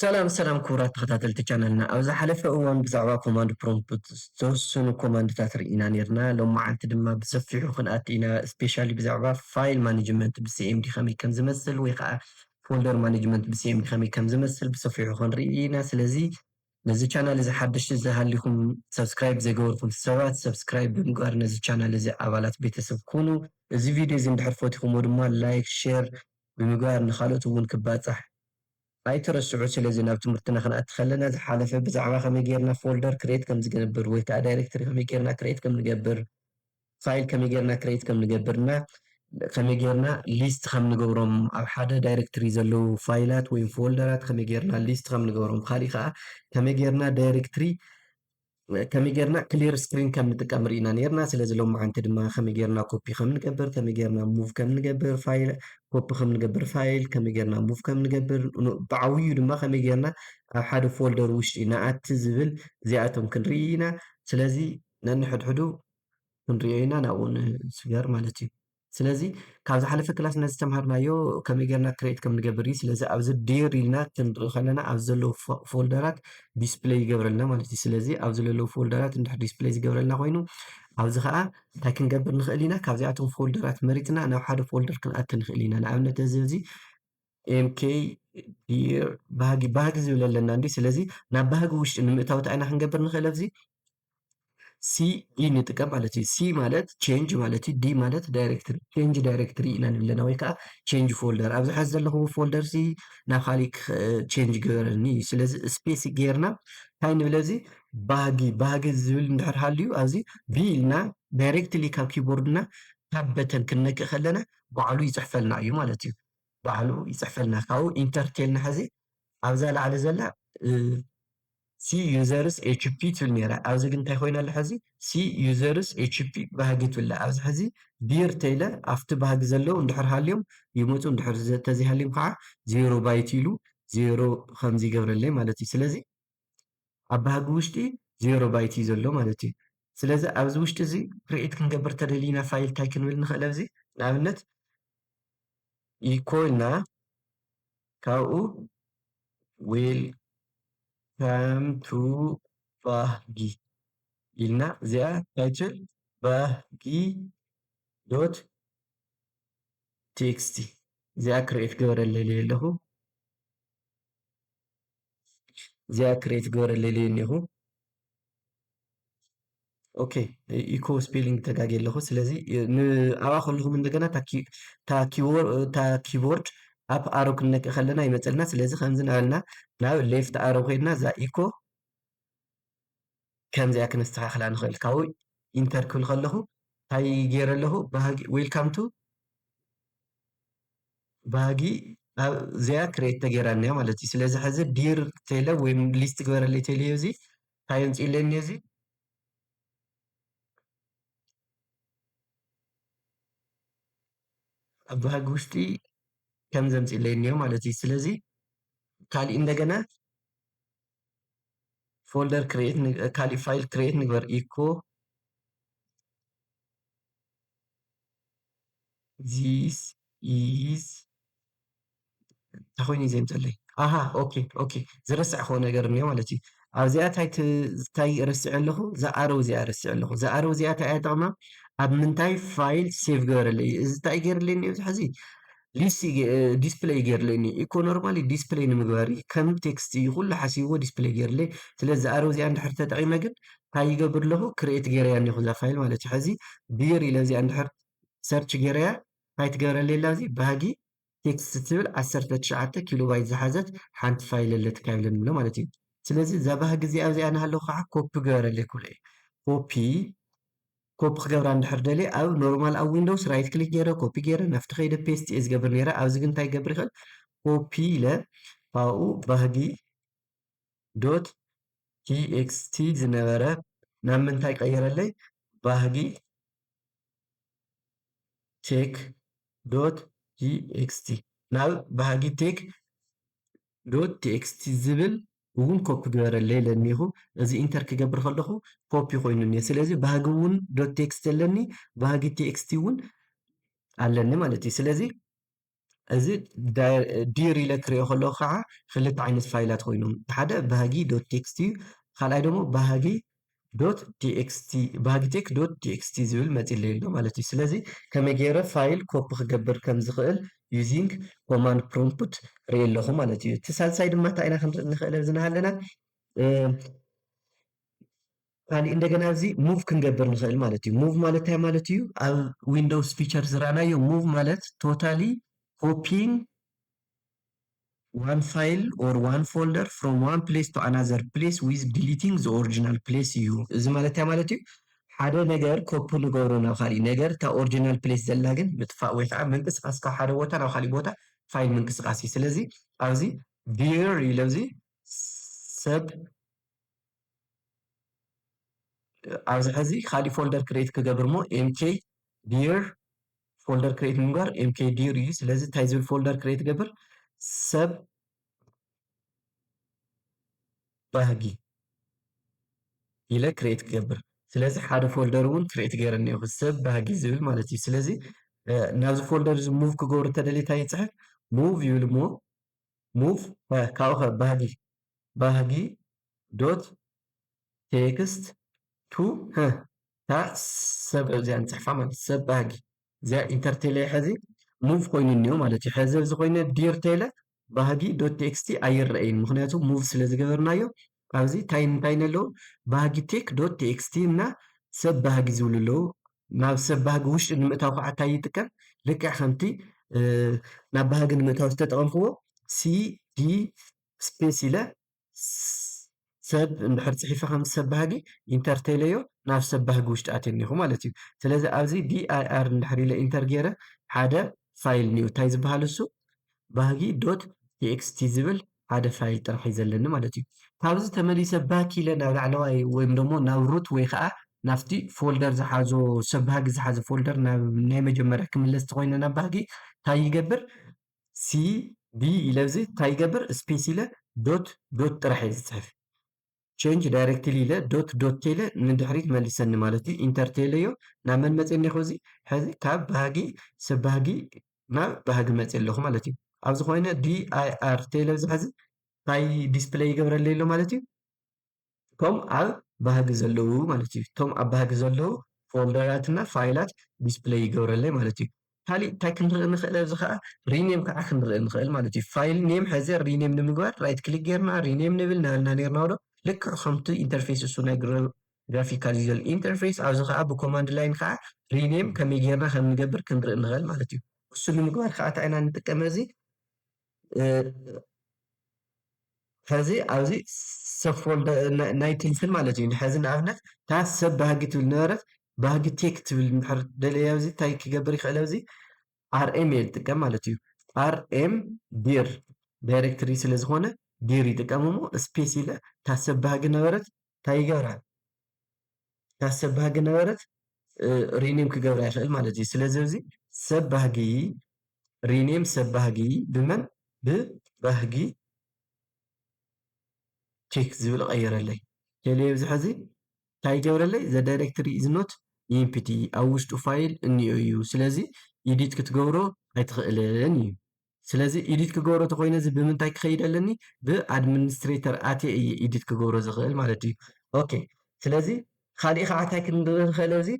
ሰላም ክቡራት ተኸታተልቲ ቻናልና ኣብዛ ሓለፈ እዋን ብዛዕባ ኮማንድ ፕሮምፕት ዝተወሰኑ ኮማንድታት ርኢና ነርና ሎመዓልቲ ድማ ብሰፊሑ ክንኣቱ ኢና ስፔሻሊ ብዛዕባ ፋይል ማኔጅመንት ብሲኤምዲ ከመይ ከም ዝመስል ወይ ከዓ ፎልደር ማኔጅመንት ብሲኤምዲ ከመይ ከም ዝመስል ብሰፊሑ ክንርኢ ኢና ስለዚ ነዚ ቻናል እዚ ሓደሽቲ ዝሃሊኩም ሰብስክራይብ ዘይገበርኩም ሰባት ሰብስክራይብ ብምግባር ነዚ ቻናል እዚ ኣባላት ቤተሰብ ኩኑ እዚ ቪድዮ እዚ እንድሕር ፈቲኹምዎ ድማ ላይክ ሼር ብምግባር ንካልኦት እውን ክባፃሕ ኣይትረስዑ ስለዚ ናብ ትምህርትና ክንኣቱ ከለና ዝሓለፈ ብዛዕባ ከመይ ጌርና ፎልደር ክሬት ከም ዝግንብር ወይ ከዓ ዳይሬክተሪ ከመይ ጌርና ክሬት ከም ንገብር ፋይል ከመይ ጌርና ክሬት ከም ንገብርና ከመይ ጌርና ሊስት ከም ንገብሮም ኣብ ሓደ ዳይሬክተሪ ዘለው ፋይላት ወይ ፎልደራት ከመይ ጌርና ሊስት ከም ንገብሮም ካሊእ ከዓ ከመይ ጌርና ዳይሬክተሪ ከመይ ጌርና ክሊር ስክሪን ከም ንጥቀም ርኢና ነርና ስለዚ ሎመዓንቲ ድማ ከመይ ጌርና ኮፒ ከም ንገብር ከመይ ጌርና ሙቭ ከም ንገብር ፋይል ኮፒ ከም ንገብር ፋይል ከመይ ጌርና ሙቭ ከም ንገብር ብዓብዩ ድማ ከመይ ጌርና ኣብ ሓደ ፎልደር ውሽጢ ንኣቲ ዝብል እዚኣቶም ክንርኢ ኢና ስለዚ ነንሕድሕዱ ክንሪኦ ኢና ናብኡ ንስገር ማለት እዩ ስለዚ ካብ ዝሓለፈ ክላስ ነዚ ተምሃርናዮ ከመይ ጌርና ክሬት ከም ንገብር እዩ ስለዚ ኣብዚ ዴር ኢልና ክንርኢ ከለና ኣብዚ ዘለው ፎልደራት ዲስፕሌይ ይገብረልና ማለት እዩ ስለዚ ኣብዚ ዘለው ፎልደራት እንድሕር ዲስፕሌይ ዝገብረልና ኮይኑ ኣብዚ ከዓ እንታይ ክንገብር ንኽእል ኢና ካብዚኣቶም ፎልደራት መሪፅና ናብ ሓደ ፎልደር ክንኣቱ ንኽእል ኢና ንኣብነት እዚ እዚ ኤምኬ ዲር ባህጊ ዝብል ኣለና እንዲ ስለዚ ናብ ባህጊ ውሽጢ ንምእታው እንታይ ኢና ክንገብር ንኽእል ኣብዚ ሲ ኢ ንጥቀም ማለት እዩ ሲ ማለት ቼንጅ ማለት እዩ ዲ ማለት ዳይሬክተሪ ቼንጅ ዳይሬክተሪ ኢና ንብለና ወይ ከዓ ቼንጅ ፎልደር ኣብዚ ሕዚ ዘለኹዎ ፎልደር ሲ ናብ ካሊእ ቼንጅ ገበረኒ እዩ ስለዚ ስፔስ ጌርና እንታይ ንብል እዚ ባህጊ ዝብል እንድሕር ሃልዩ ኣብዚ ቢ ኢልና ዳይሬክትሊ ካብ ኪቦርድና ካብ በተን ክንነቅእ ከለና ባዕሉ ይፅሕፈልና እዩ ማለት እዩ ባዕሉ ይፅሕፈልና ካብኡ ኢንተር ቴልና ሕዚ ኣብዛ ላዕሊ ዘላ ሲ ዩዘርስ ኤችፒ ትብል ነራ ኣብዚ ግን እንታይ ኮይና ኣላ ሕዚ ሲ ዩዘርስ ኤችፒ ባህጊ ትብላ ኣብዚ ሕዚ ዲር ተይለ ኣብቲ ባህጊ ዘለው እንድሕር ሃልዮም ይመፁ እንድሕር ተዘይሃልዮም ከዓ ዜሮ ባይት ኢሉ ዜሮ ከምዚ ይገብረለይ ማለት እዩ ስለዚ ኣብ ባህጊ ውሽጢ ዜሮ ባይት እዩ ዘሎ ማለት እዩ ስለዚ ኣብዚ ውሽጢ እዚ ክሪኤት ክንገብር ተደሊና ፋይል እንታይ ክንብል ንኽእል ኣብዚ ንኣብነት ኢኮ ኢልና ካብኡ ዌል ከም ቱ ባህጊ ኢልና እዚኣ ታይትል ባህጊ ዶት ቴክስቲ እዚኣ ክሬት ገበረለይ ኣለኹ እዚኣ ክሬት ገበረለይ እኒኹ ኦኬ ኢኮ ስፔሊንግ ተጋጊ ኣለኹ ስለዚ ኣብኣ ከለኹም እንደገና እታ ኪቦርድ ኣብ ኣሮ ክንነቅእ ከለና ይመፀልና ስለዚ ከምዚ ናበልና ናብ ሌፍት ኣሮ ኮይድና እዛ ኢኮ ከምዚኣ ክነስተኻኽላ ንኽእል ካብኡ ኢንተር ክብል ከለኹ እንታይ ገይረ ኣለኹ ባህጊ ዌልካም ቱ ባህጊ እዚኣ ክሬት ተገይራኒ ማለት እዩ ስለዚ ሕዚ ዲር ተለ ወይ ሊስት ግበረለይ ተልዮ እዚ እንታይ የምፅኢለኒ እዚ ኣብ ባህጊ ውሽጢ ከም ዘምፅኢለይ እኒኦ ማለት እዩ ስለዚ ካሊእ እንደገና ፎልደር ክሬት ካሊእ ፋይል ክሬት ንግበር ኢኮ ዚስ ኢዝ እንታይ ኮይኑ እዩ ዘምፀለይ ኣሃ ኦኬ ዝረስዕኽዎ ነገር እኒኦ ማለት እዩ ኣብዚኣ እንታይ ረስዕ ኣለኹ ዝኣረው እዚኣ ረስዕ ኣለኹ ዝኣረው እዚኣ እንታይ እያ ጥቕማ ኣብ ምንታይ ፋይል ሴቭ ገበረለይ እዚ እንታይ ገይርለይ እኒኦ ሕዚ ዲስፕሌይ ገይርለይ ኢኮ ኖርማሊ ዲስፕሌይ ንምግባር ከም ቴክስቲ እዩ ኩሉ ሓሲብዎ ዲስፕሌይ ገይርለይ ስለዚ ዝኣረው እዚኣ እንድሕር ተጠቒመ ግን እንታይ ይገብር ኣለኹ ክሬት ገይረያ እኒኹ እዛ ፋይል ማለት እዩ ሕዚ ዲር ኢለ እዚኣ እንድሕር ሰርች ገይረያ እንታይ ትገብረለይ ኣላ እዚ ባህጊ ቴክስት ትብል 19 ኪሎ ባይት ዝሓዘት ሓንቲ ፋይል ኣለት ካይብለን ንብሎ ማለት እዩ ስለዚ እዛ ባህጊ እዚኣ እዚኣ ንሃለዉ ከዓ ኮፒ ገበረለይ ኩለ ኮፒ ክገብራ እንድሕር ደልየ ኣብ ኖርማል ኣብ ዊንዶውስ ራይት ክሊክ ገይረ ኮፒ ገይረ ናብቲ ከይደ ፔስት እየ ዝገብር ነይረ ኣብዚ ግን እንታይ ይገብር ይኽእል ኮፒ ኢለ ካብኡ ባህጊ ዶት ቲኤክስቲ ዝነበረ ናብ ምንታይ ቀየረለይ ባህጊ ቴክ ዶት ቲኤክስቲ ናብ ባህጊ ቴክ ዶት ቲኤክስቲ ዝብል እውን ኮፒ ገበረለይ ለኒኹ እዚ ኢንተር ክገብር ከለኹ ኮፒ ኮይኑ እኒአ ስለዚ ባህጊ እውን ዶት ቴክስቲ ኣለኒ ባህጊ ቲኤክስቲ እውን ኣለኒ ማለት እዩ ስለዚ እዚ ዲር ኢለ ክሪኦ ከለኹ ከዓ ክልተ ዓይነት ፋይላት ኮይኖም ሓደ ባህጊ ዶት ቴክስቲ እዩ ካልኣይ ደግሞ ባህጊ ዶት ቲኤክስቲ ባህጊ ቴክ ዶት ቲኤክስቲ ዝብል መፂለይ ኣሎ ማለት እዩ ስለዚ ከመይ ገይረ ፋይል ኮፒ ክገብር ከም ዝኽእል ዩዚንግ ኮማንድ ፕሮምፕት ርኢ ኣለኹ ማለት እዩ እቲ ሳልሳይ ድማ እንታይ ኢና ክንርኢ ንኽእል ኣብዚ ኣለና ካሊእ እንደገና እዚ ሙቭ ክንገብር ንኽእል ማለት እዩ ሙቭ ማለት እንታይ ማለት እዩ ኣብ ዊንዶውስ ፊቸር ዝረኣናዮ ሙቭ ማለት ቶታሊ ኮፒንግ one file or one folder from one place to another place with deleting the original place እዩ እዚ ማለት እንታይ ማለት እዩ ሓደ ነገር ኮፒ ንገብሮ ናብ ካሊእ ነገር እታ ኦሪጂናል ፕሌስ ዘላ ግን ምጥፋእ ወይ ከዓ ምንቅስቃስ ካብ ሓደ ቦታ ናብ ካሊእ ቦታ ፋይል ምንቅስቃስ እዩ ስለዚ ኣብዚ ዲር ኢለ እዚ ሰብ ኣብዚ ሕዚ ካሊእ ፎልደር ክሬት ክገብር ሞ ኤምኬ ዲር ፎልደር ክሬት ንምግባር ኤምኬ ዲር እዩ ስለዚ እንታይ ዝብል ፎልደር ክሬት ገብር ሰብ ባህጊ ኢለ ክሬት ክገብር ስለዚ ሓደ ፎልደር እውን ክሬት ገይረ እኒአኹ ሰብ ባህጊ ዝብል ማለት እዩ ስለዚ ናብዚ ፎልደር እዚ ሙቭ ክገብሮ እንተደልየ እንታይ ይፅሕፍ ሙቭ ይብል እሞ ሙቭ ካብኡ ኸ ባህጊ ባህጊ ዶት ቴክስት ቱ እታ ሰብ እዚኣ ንፅሕፋ ማለት ሰብ ባህጊ እዚኣ ኢንተርቴለየ ሕዚ ሙቭ ኮይኑ እኒኦ ማለት እዩ ሕዚ እዚ ኮይነ ዲር ተይለ ባህጊ ዶት ቴክስቲ ኣይረአይን ምክንያቱ ሙቭ ስለ ዝገበርናዮ ኣብዚ እንታይ ኣለዉ ባህጊ ቴክ ዶት ቴክስቲ እና ሰብ ባህጊ ዝብሉ ኣለዉ ናብ ሰብ ባህጊ ውሽጢ ንምእታው ከዓ እንታይ ይጥቀም ልክዕ ከምቲ ናብ ባህጊ ንምእታው ዝተጠቐምክዎ ሲዲ ስፔስ ኢለ ሰብ እንድሕር ፅሒፈ ከም ሰብ ባህጊ ኢንተርቴለዮ ናብ ሰብ ባህጊ ውሽጢ ኣትየ እኒኹ ማለት እዩ ስለዚ ኣብዚ ዲኣይኣር እንድሕር ኢለ ኢንተር ገይረ ሓደ ፋይል እኒኡ እንታይ ዝበሃል እሱ ባህጊ ዶት ቲኤክስቲ ዝብል ሓደ ፋይል ጥራሕ እዩ ዘለኒ ማለት እዩ ካብዚ ተመሊሰ ባክ ኢለ ናብ ላዕለዋይ ወይ ደሞ ናብ ሩት ወይ ከዓ ናብቲ ፎልደር ዝሓዞ ሰብ ባህጊ ዝሓዘ ፎልደር ናብ ናይ መጀመርያ ክምለስ ተኮይነ ናብ ባህጊ እንታይ ይገብር ሲዲ ኢለ እዚ እንታይ ይገብር ስፔስ ኢለ ዶት ዶት ጥራሕ እየ ዝፅሕፍ ቼንጅ ዳይሬክትሊ ኢለ ዶት ዶት ቴለ ንድሕሪት መሊሰኒ ማለት እዩ ኢንተር ቴለዮ ናብ መን መፅኒ ኢኹ እዚ ሕዚ ካብ ባህጊ ሰብ ባህጊ ናብ ባህጊ መፅእ ኣለኹ ማለት እዩ ኣብዚ ኮይነ ዲኣይኣር ቴለ እዚ ሕዚ እንታይ ዲስፕሌይ ይገብረለይ ኣሎ ማለት እዩ እቶም ኣብ ባህጊ ዘለዉ ማለት እዩ እቶም ኣብ ባህጊ ዘለዉ ፎልደራትና ፋይላት ዲስፕሌይ ይገብረለይ ማለት እዩ ካሊእ እንታይ ክንርኢ ንኽእል ኣብዚ ከዓ ሪኔም ከዓ ክንርኢ ንኽእል ማለት እዩ ፋይል ኔም ሕዚ ሪኔም ንምግባር ራይት ክሊክ ጌርና ሪኔም ንብል ነበልና ነርና ዶ ልክዕ ከምቲ ኢንተርፌስ እሱ ናይ ግራፊካል ዩዘር ኢንተርፌስ ኣብዚ ከዓ ብኮማንድ ላይን ከዓ ሪኔም ከመይ ጌርና ከም ንገብር ክንርኢ ንኽእል ማለት እዩ እሱ ንምግባር ከዓ እንታይ ኢና ንጥቀመ እዚ ሕዚ ኣብዚ ሰብ ፎልደር ናይቲ እንትን ማለት እዩ ሕዚ ንኣብነት እታ ሰብ ባህጊ ትብል ነበረት ባህጊ ቴክ ትብል እንድሕር ደለየ ኣብዚ እንታይ ክገብር ይኽእል ኣብዚ ኣርኤም እየ ዝጥቀም ማለት እዩ ኣርኤም ዲር ዳይሬክተሪ ስለ ዝኾነ ዲር ይጥቀም እሞ ስፔስ ኢለ እታ ሰብ ባህጊ ነበረት እንታይ ይገብራ እታ ሰብ ባህጊ ነበረት ሪኔም ክገብራ ይኽእል ማለት እዩ ስለዚ እዚ ሰብ ባህጊ ሪኔም ሰብ ባህጊ ብመን ብባህጊ ቼክ ዝብል ቀይረለይ ቴለዮ እዚ ሕዚ እንታይ ይገብረለይ ዘ ዳይሬክተሪ ኢዝ ኖት ኢምፕቲ ኣብ ውሽጡ ፋይል እኒኦ እዩ ስለዚ ኢዲት ክትገብሮ ኣይትኽእልን እዩ ስለዚ ኢዲት ክገብሮ ተኮይነ እዚ ብምንታይ ክኸይድ ኣለኒ ብኣድሚኒስትሬተር ኣትየ እየ ኢዲት ክገብሮ ዝኽእል ማለት እዩ ኦኬ ስለዚ ካሊእ ከዓ እንታይ ክንርኢ ንኽእል ኣብዚ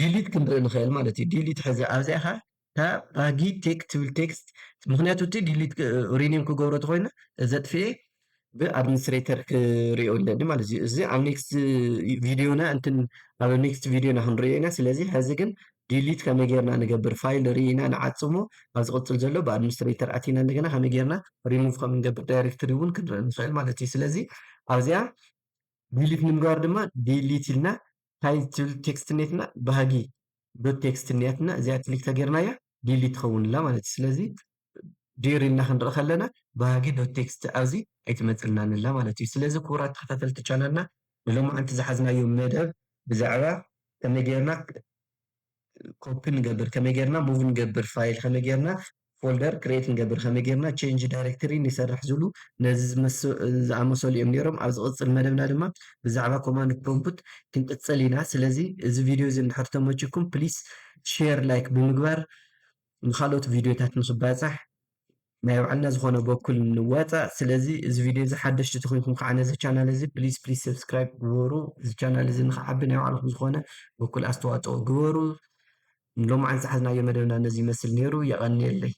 ዲሊት ክንርኢ ንኽእል ማለት እዩ ዲሊት ሕዚ ኣብዚኣ ከዓ እታ ባጊ ቴክ ትብል ቴክስት ምክንያቱ እቲ ዲሊት ሪኔም ክገብሮ ተኮይነ ዘጥፍየ ብኣድሚኒስትሬተር ክሪኦ ኣለኒ ማለት እዩ እዚ ኣብ ኔክስት ቪድዮና እንትን ኣብ ኔክስት ቪድዮና ክንሪኦ ኢና ስለዚ ሕዚ ግን ዲሊት ከመይ ጌርና ንገብር ፋይል ርኢና ንዓፅሞ ኣብ ዝቕፅል ዘሎ ብኣድሚኒስትሬተር ኣቲና እንደገና ከመይ ጌርና ሪሙቭ ከም ንገብር ዳይሬክተሪ እውን ክንርኢ ንኽእል ማለት እዩ ስለዚ ኣብዚኣ ዲሊት ንምግባር ድማ ዲሊት ኢልና እንታይ ትብል ቴክስት እኔትና ባህጊ ዶት ቴክስት እኒአትና እዚኣ ክሊክ ተጌርናያ ዲሊት ትኸውንላ ማለት እዩ ስለዚ ዲር ኢልና ክንርኢ ከለና ባህጊ ዶት ቴክስት ኣብዚ ኣይትመፅልናን ኣላ ማለት እዩ ስለዚ ክቡራት ተኸታተልቲ ቻናልና ብሎማዓንቲ ዝሓዝናዮ መደብ ብዛዕባ ከመይ ጌርና ኮፒ ንገብር ከመይ ጌርና ሙቭ ንገብር ፋይል ከመይ ጌርና ፎልደር ክሬት ንገብር ከመይ ጌርና ቼንጅ ዳይሬክተሪ ንሰርሕ ዝብሉ ነዚ ዝኣመሰሉ እዮም ነይሮም ኣብ ዝቕፅል መደብና ድማ ብዛዕባ ኮማንድ ፕሮምፕት ክንቅፅል ኢና ስለዚ እዚ ቪድዮ እዚ እንድሕር ተመችኩም ፕሊስ ሼር ላይክ ብምግባር ንኻልኦት ቪድዮታት ንኽባፃሕ ናይ ባዕልና ዝኾነ በኩል ንወፃእ። ስለዚ እዚ ቪድዮ እዚ ሓደሽቲ ተኮይንኩም ከዓ ነዚ ቻናል እዚ ፕሊዝ ሰብስክራይብ ግበሩ። እዚ ቻናል እዚ ንክዓቢ ናይ ባዕልኩም ዝኾነ በኩል ኣስተዋፅኦ ግበሩ። ሎማዓን ዝሓዝናዮ መደብና ነዚ ይመስል ነይሩ። የቐኒየለይ።